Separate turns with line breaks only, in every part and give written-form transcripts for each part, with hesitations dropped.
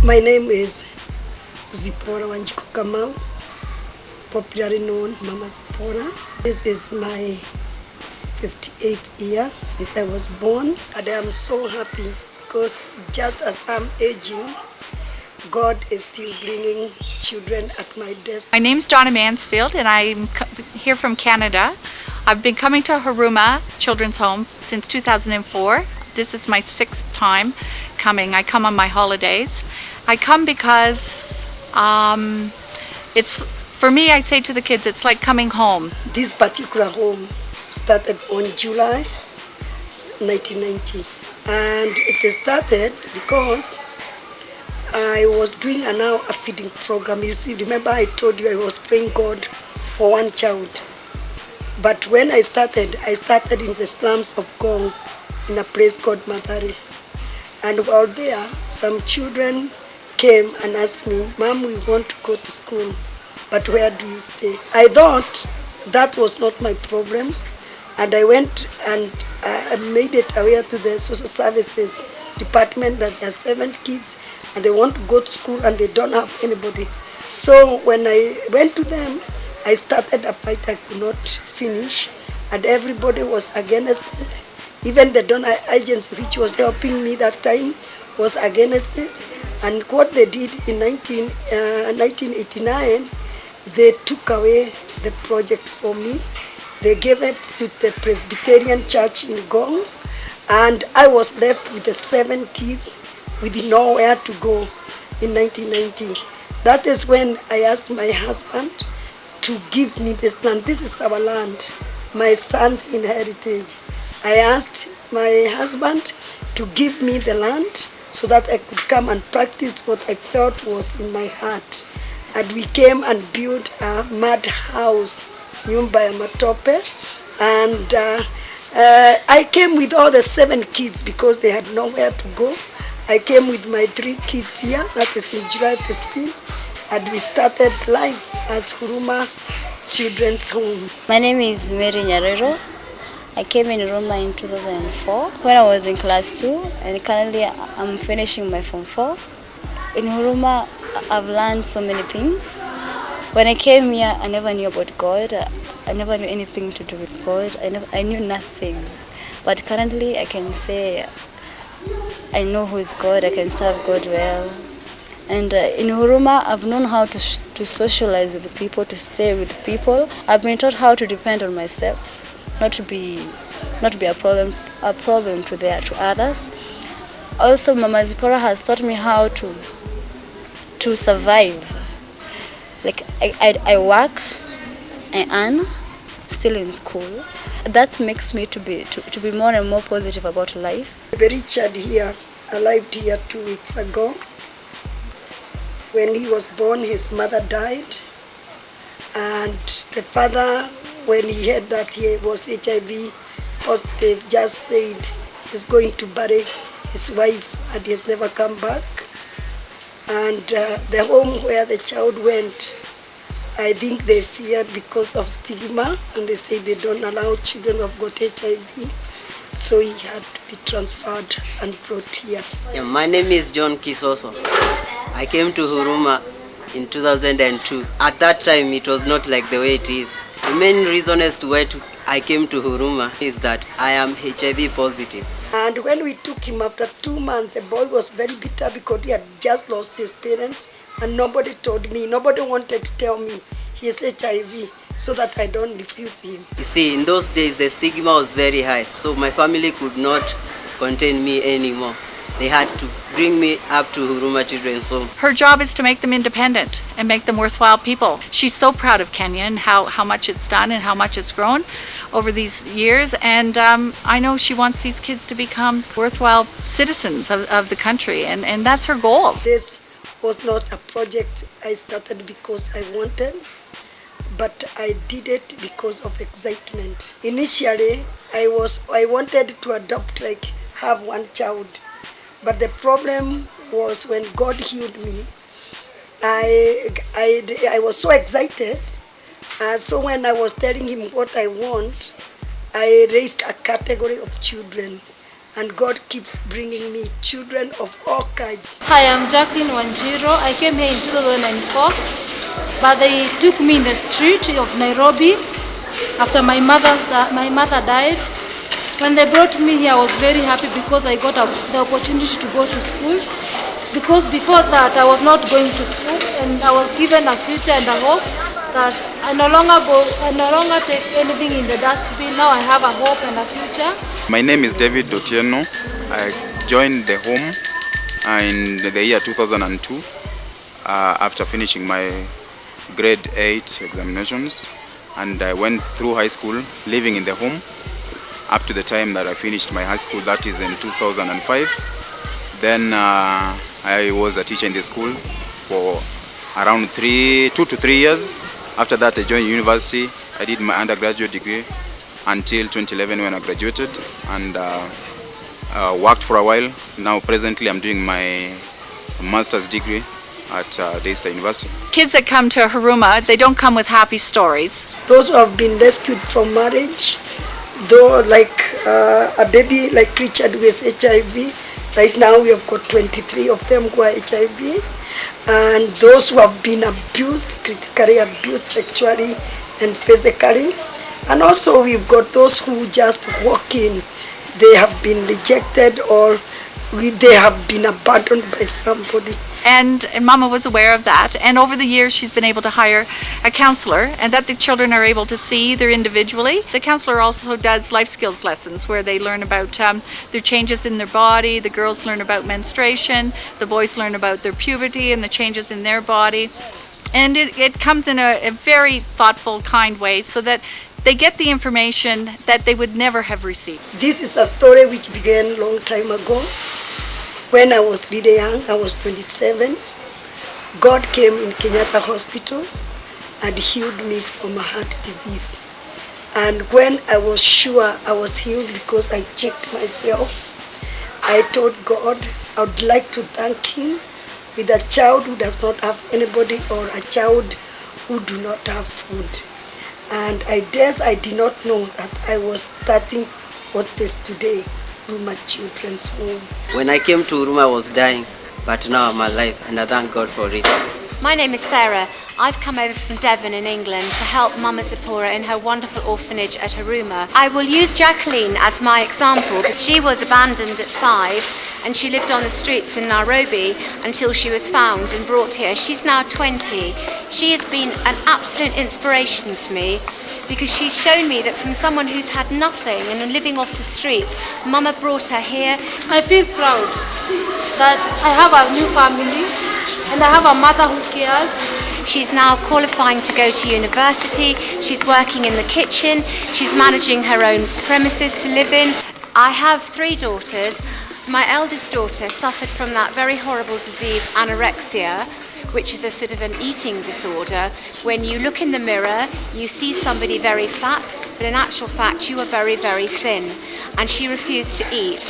My name is Zipporah Wanjiku Kamau, popularly known Mama Zipporah. This is my 58th year since I was born, and I am so happy because just as I'm aging, God is still bringing children at my desk.
My name's Donna Mansfield and I'm here from Canada. I've been coming to Huruma Children's Home since 2004. This is my 6th time coming. I come on my holidays. I come because for me, I say to the kids, it's like coming home.
This particular home started on July 1990, and it started because I was doing a feeding program. You see, remember I told you I was praying God for one child. But when I started in the slums of Ngong in a place called Madare. And while there, some children came and asked me, "Mom, we want to go to school, but where do you stay?" I thought that was not my problem. And I went and I made it aware to the social services department that there are 7 kids and they want to go to school and they don't have anybody. So when I went to them, I started a fight I could not finish, and everybody was against it. Even the donor agency which was helping me that time was against it. And what they did in 1989, they took away the project for me. They gave it to the Presbyterian Church in Ngong, and I was left with the 7 kids with nowhere to go in 1990. That is when I asked my husband to give me this land. This is our land, my son's inheritance. I asked my husband to give me the land so that I could come and practice what I felt was in my heart. And we came and built a mud house, nyumba ya matope, and I came with all the 7 kids because they had nowhere to go. I came with my 3 kids here, that is in July 15, and we started life as Huruma Children's Home.
My name is Mary Nyarero. I came in Huruma in 2004 when I was in class 2, and currently I'm finishing my Form 4. In Huruma, I've learned so many things. When I came here, I never knew about God. I never knew anything to do with God. I knew nothing. But currently, I can say I know who is God. I can serve God well. And in Huruma, I've known how to socialize with the people, to stay with people. I've been taught how to depend on myself, not to be a problem to others. Also, Mama Zipporah has taught me how to survive. Like I work, I earn, still in school. That makes me to be more and more positive about life.
Richard here arrived here 2 weeks ago. When he was born, his mother died, and the father, when he heard that he was HIV positive, just said he's going to bury his wife, and he has never come back. And the home where the child went, I think they feared because of stigma, and they say they don't allow children who have got HIV. So he had to be transferred and brought here.
Yeah, my name is John Kisoso. I came to Huruma in 2002. At that time, it was not like the way it is. The main reason as to why I came to Huruma is that I am HIV positive.
And when we took him after 2 months, the boy was very bitter because he had just lost his parents, and nobody told me, nobody wanted to tell me he is HIV so that I don't refuse him.
You see, in those days, the stigma was very high, so my family could not contain me anymore. They had to bring me up to Huruma Children's Home.
Her job is to make them independent and make them worthwhile people. She's so proud of Kenya and how much it's done and how much it's grown over these years. And I know she wants these kids to become worthwhile citizens of the country, and that's her goal.
This was not a project I started because I wanted, but I did it because of excitement. Initially, I wanted to adopt, like have one child. But the problem was when God healed me, I was so excited. So when I was telling him what I want, I raised a category of children. and God keeps bringing me children of all kinds.
Hi, I'm Jacqueline Wanjiro. I came here in 2004, but they took me in the street of Nairobi after my mother died. When they brought me here, I was very happy because I got the opportunity to go to school. Because before that, I was not going to school, and I was given a future and a hope that I no longer take anything in the dustbin. Now I have a hope and a future.
My name is David Dotieno. I joined the home in the year 2002 after finishing my grade 8 examinations, and I went through high school living in the home up to the time that I finished my high school, that is in 2005. Then I was a teacher in the school for around 2 to 3 years. After that I joined university. I did my undergraduate degree until 2011 when I graduated, and worked for a while. Now presently I'm doing my master's degree at Daystar University.
Kids that come to Huruma, they don't come with happy stories.
Those who have been rescued from marriage, though like a baby like Richard with HIV, right now we have got 23 of them who are HIV, and those who have been abused, critically abused sexually and physically, and also we've got those who just walk in, they have been rejected or they have been abandoned by somebody.
And Mama was aware of that, and over the years she's been able to hire a counselor, and that the children are able to see either individually. The counselor also does life skills lessons where they learn about their changes in their body. The girls learn about menstruation, the boys learn about their puberty and the changes in their body, and it comes in a very thoughtful, kind way so that they get the information that they would never have received.
This is a story which began a long time ago. When I was really young, I was 27, God came in Kenyatta Hospital and healed me from a heart disease. And when I was sure I was healed because I checked myself, I told God I would like to thank Him with a child who does not have anybody or a child who do not have food. And I did not know that I was starting what is today, Huruma Children's Home.
When I came to Huruma, I was dying, but now I'm alive, and I thank God for it.
My name is Sarah. I've come over from Devon in England to help Mama Zipporah in her wonderful orphanage at Huruma. I will use Jacqueline as my example, but she was abandoned at 5 and she lived on the streets in Nairobi until she was found and brought here. She's now 20. She has been an absolute inspiration to me because she's shown me that from someone who's had nothing and living off the streets, Mama brought her here.
I feel proud that I have a new family and I have a mother who cares.
She's now qualifying to go to university. She's working in the kitchen. She's managing her own premises to live in. I have 3 daughters. My eldest daughter suffered from that very horrible disease, anorexia, which is a sort of an eating disorder. When you look in the mirror, you see somebody very fat, but in actual fact, you are very, very thin. And she refused to eat.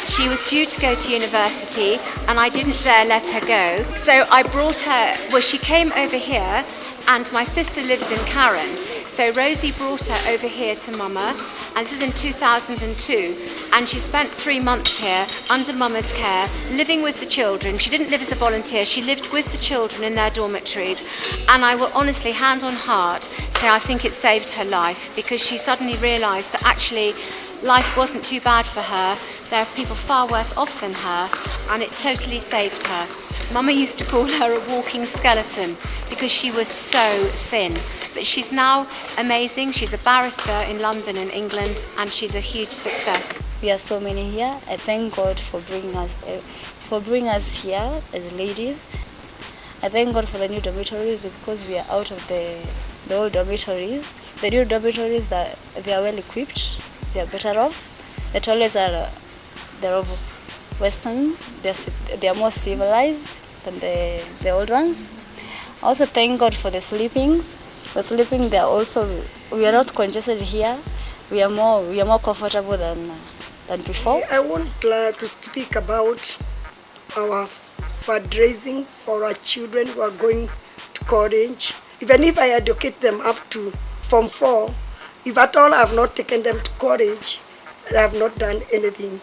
She was due to go to university, and I didn't dare let her go. So I brought her, well, she came over here, and my sister lives in Karen. So Rosie brought her over here to Mama, and this was in 2002, and she spent 3 months here under Mama's care, living with the children. She didn't live as a volunteer, she lived with the children in their dormitories, and I will honestly, hand on heart, say I think it saved her life, because she suddenly realised that actually life wasn't too bad for her. There are people far worse off than her, and it totally saved her. Mama used to call her a walking skeleton because she was so thin. But she's now amazing. She's a barrister in London and England, and she's a huge success.
We are so many here. I thank God for bringing us here as ladies. I thank God for the new dormitories because we are out of the old dormitories. The new dormitories, they are well equipped. They are better off. The toilets they're of Western. They are more civilized than the old ones. Also thank God for the sleepings. The sleeping, they are also, we are not congested here. We are more comfortable than before.
I want to speak about our fundraising for our children who are going to college. Even if I educate them up to Form 4, if at all I have not taken them to college, I have not done anything.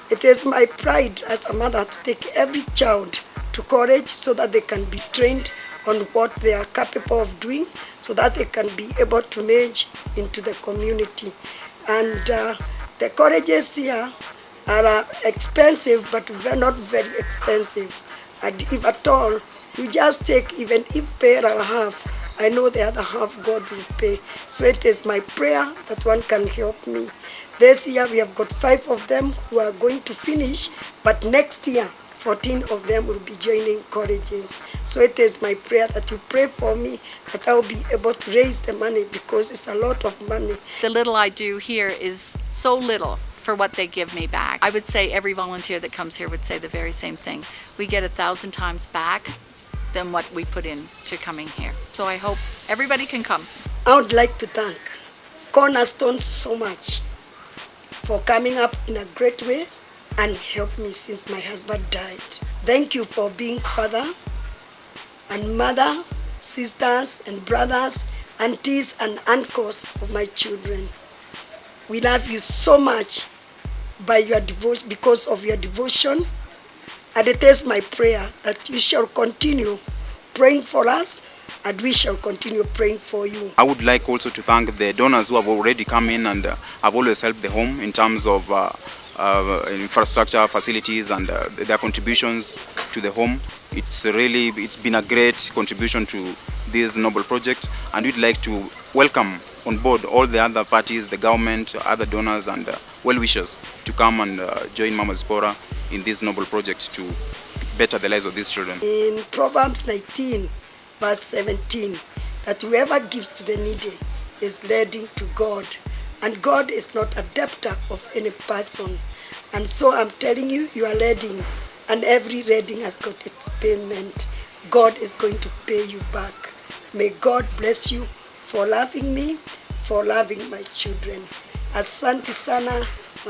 It is my pride as a mother to take every child to college so that they can be trained on what they are capable of doing, so that they can be able to merge into the community. And the colleges here are expensive, but not very expensive. And if at all, you just take, even if pay a half, I know the other half God will pay. So it is my prayer that one can help me. This year we have got 5 of them who are going to finish, but next year 14 of them will be joining colleges. So it is my prayer that you pray for me, that I will be able to raise the money, because it's a lot of money.
The little I do here is so little for what they give me back. I would say every volunteer that comes here would say the very same thing. We get 1,000 times back than what we put in to coming here. So I hope everybody can come.
I would like to thank Cornerstone so much for coming up in a great way and help me since my husband died. Thank you for being father and mother, sisters and brothers, aunties and uncles of my children. We love you so much by your devotion, because of your devotion, and it is my prayer that you shall continue praying for us, and we shall continue praying for you.
I would like also to thank the donors who have already come in and have always helped the home in terms of infrastructure, facilities, and their contributions to the home. It's been a great contribution to this noble project, and we'd like to welcome on board all the other parties, the government, other donors, and well-wishers to come and join Mama Zipporah in this noble project to better the lives of these children.
In Proverbs 19, verse 17, that whoever gives to the needy is leading to God, and God is not a debtor of any person. And so I'm telling you, you are leading, and every reading has got its payment. God is going to pay you back. May God bless you for loving me, for loving my children. Asante sana,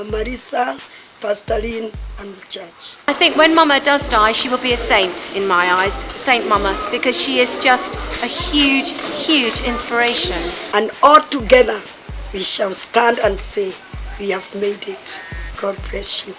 Marisa, Pastor Lynn, and the church.
I think when Mama does die, she will be a saint in my eyes, Saint Mama, because she is just a huge, huge inspiration.
And all together, we shall stand and say, we have made it. God bless you.